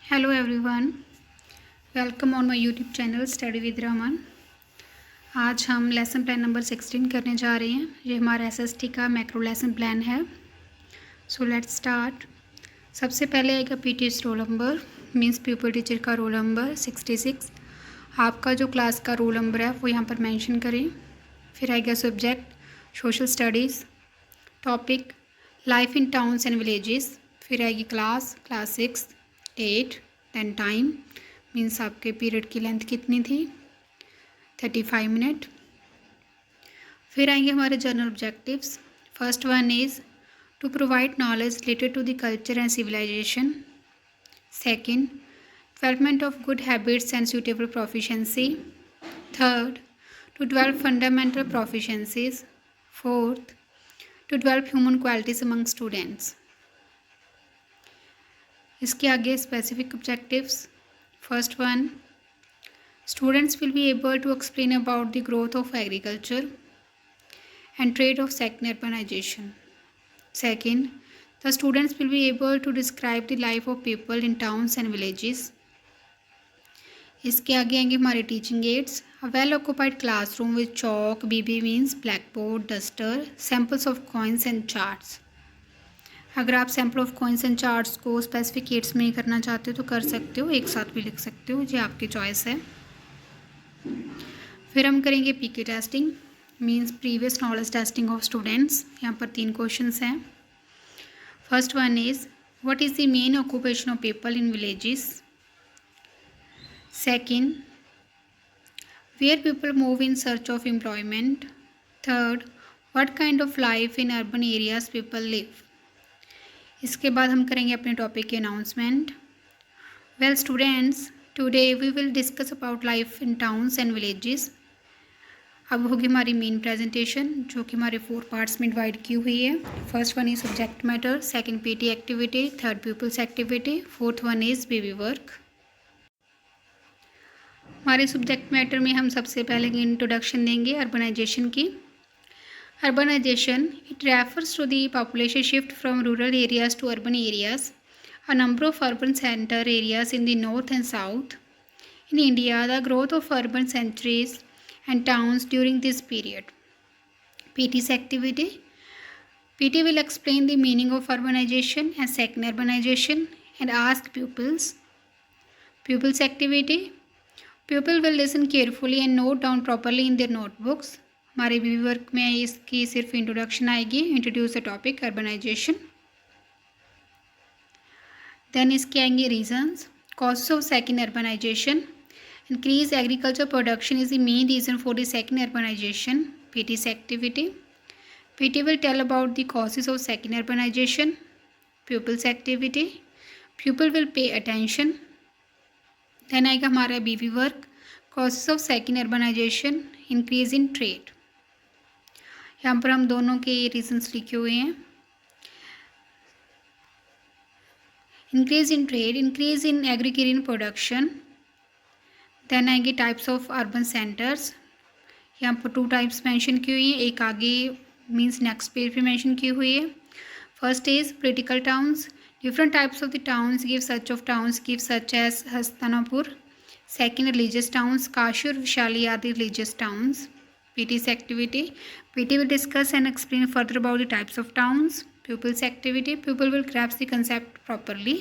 Hello everyone, welcome on my YouTube channel study with Raman. आज हम lesson plan number 16 करने जा रहे हैं। ये हमारा एसएसटी का मैक्रो लेसन प्लान है। So let's start. सबसे पहले आएगा PTS roll number, means people teacher का रोल नंबर 66। आपका जो क्लास का रोल नंबर है वो यहाँ पर मेंशन करें। फिर आएगा subject social studies, topic life in towns and villages. फिर आएगी class 6, date, then time, means आपके पीरियड की लेंथ कितनी थी, 35 मिनट। फिर आएंगे हमारे general objectives. First one is to provide knowledge related to the culture and civilisation. Second, development of good habits and suitable proficiency. Third, to develop fundamental proficiencies. Fourth, to develop human qualities among students. इसके आगे specific objectives. First one, students will be able to explain about the growth of agriculture and trade of second urbanisation. Second, the students will be able to describe the life of people in towns and villages. इसके आगे आएंगे हमारे teaching aids. A well occupied classroom with chalk, BB means black board, duster, samples of coins and charts. अगर आप sample of coins and charts को specific ads में करना चाहते हो तो कर सकते हो, एक साथ भी लिख सकते हो, ये आपकी चॉइस है। फिर हम करेंगे PK testing, means previous knowledge testing of students. यहाँ पर 3 क्वेश्चंस हैं। First one is what is the main occupation of people in villages. Second, where people move in search of employment. Third, what kind of life in urban areas people live. इसके बाद हम करेंगे अपने topic के announcement. Well students, today we will discuss about life in towns and villages. अब होगी हमारी main presentation, जो कि हमारे 4 पार्ट्स में डिवाइड की हुई है। First one is subject matter, second PT activity, third people's activity, fourth one is baby work. हमारे सब्जेक्ट मैटर में हम सबसे पहले इंट्रोडक्शन देंगे अर्बनाइजेशन की। Urbanization, it refers to the population shift from rural areas to urban areas. A number of urban center areas in the north and south. In India, the growth of urban centers and towns during this period. PT's activity. PT will explain the meaning of urbanization and second urbanization and ask pupils. Pupils activity. Pupil will listen carefully and note down properly in their notebooks. हमारे बीवी work में इसकी सिर्फ introduction आएगी, introduce the topic urbanization. Then इसके आएंगे reasons. Causes of second urbanization, increase agriculture production is the main reason for the second urbanization. PT's activity, PT will tell about the causes of second urbanization. Peoples activity, people will pay attention. Then आएगा हमारा BV work, causes of second urbanization, increase in trade. यहाँ पर हम दोनों के reasons लिखे हुए हैं। Increase in trade, increase in agriculture production. Then आएंगे टाइप्स ऑफ अर्बन सेंटर्स। यहाँ पर 2 टाइप्स मेंशन की हुई हैं, एक आगे मींस नेक्स्ट पेज पे मेंशन की हुई है। First is political towns, different types of the towns give such as Hastinapur. Second, religious towns, Kashi और Vishali are the religious towns. PT's activity, PT will discuss and explain further about the types of towns. Pupils activity, pupil will grasp the concept properly.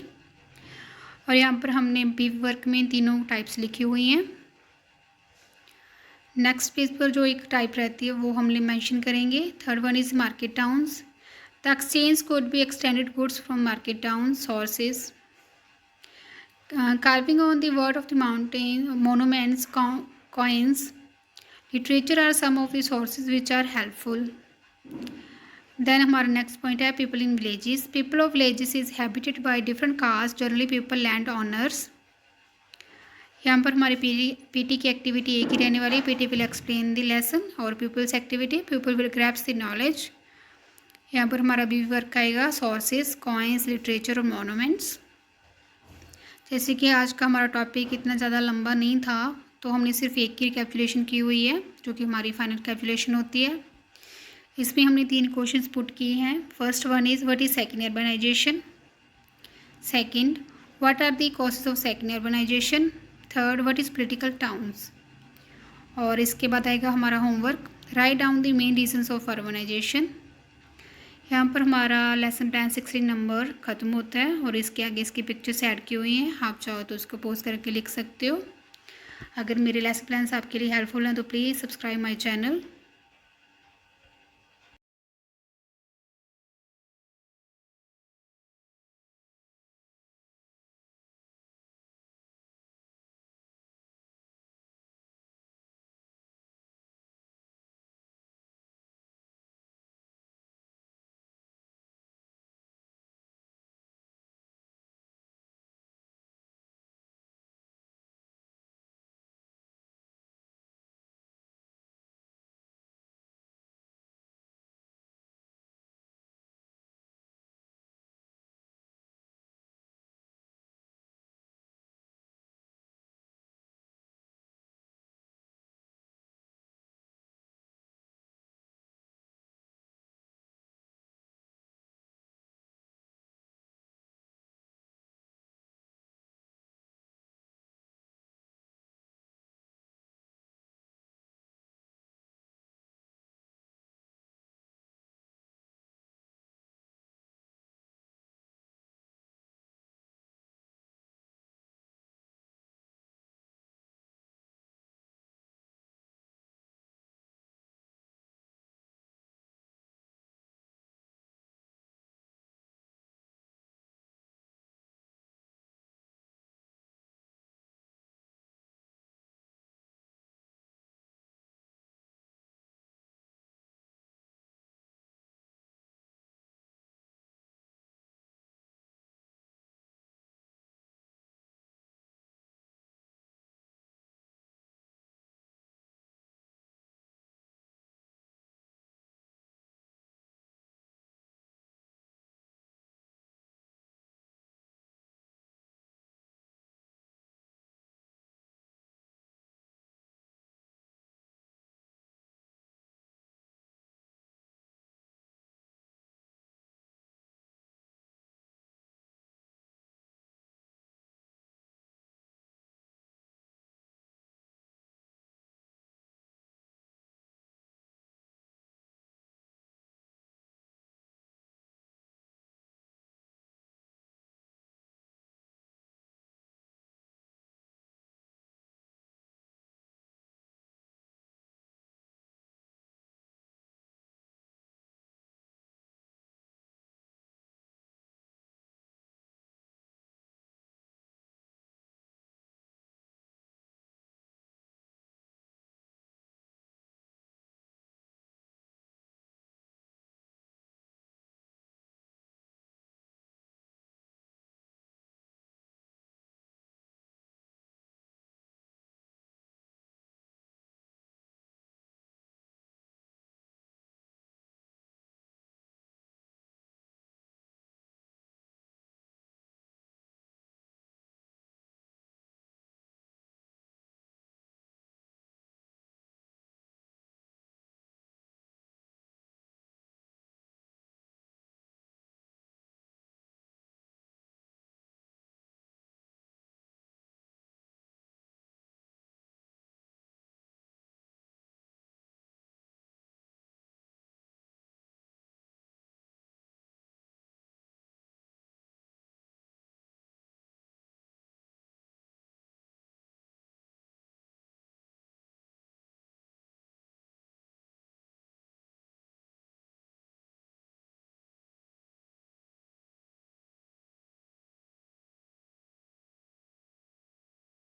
और यहाँ पर हमने बीवी work में तीनों types लिखी हुई हैं। नेक्स्ट पेज पर जो एक टाइप रहती है वो हम मेंशन करेंगे। Third one is market towns, the exchange could be extended goods from market town sources. Carving on the word of the mountain, monuments, coins, literature are some of the sources which are helpful. Then हमारा next point है people in villages. People of villages is habited by different castes, generally people land owners. यहाँ पर हमारी PT की activity एक ही रहने वाली है। PT will explain the lesson और peoples activity, people will grasps the knowledge. यहाँ पर हमारा बीवी वर्क आएगा, सोर्सेज, कॉइन्स, लिटरेचर और मोनूमेंट्स। जैसे कि आज का हमारा टॉपिक इतना ज़्यादा लंबा नहीं था तो हमने सिर्फ एक की कैलकुलेशन की हुई है, जो कि हमारी फाइनल कैलकुलेशन होती है। इसमें हमने 3 क्वेश्चंस पुट किए हैं। First one is what is second urbanisation. Second, what are the causes of second urbanisation. Third, what is political towns. और इसके बाद आएगा हमारा homework, write down the main reasons of urbanisation. यहाँ पर हमारा लेसन प्लान 16 नंबर ख़त्म होता है और इसके आगे इसकी पिक्चर्स ऐड की हुई हैं। आप चाहो तो उसको पोस्ट करके लिख सकते हो। अगर मेरे लेसन प्लान्स आपके लिए हेल्पफुल हैं तो प्लीज़ सब्सक्राइब माय चैनल।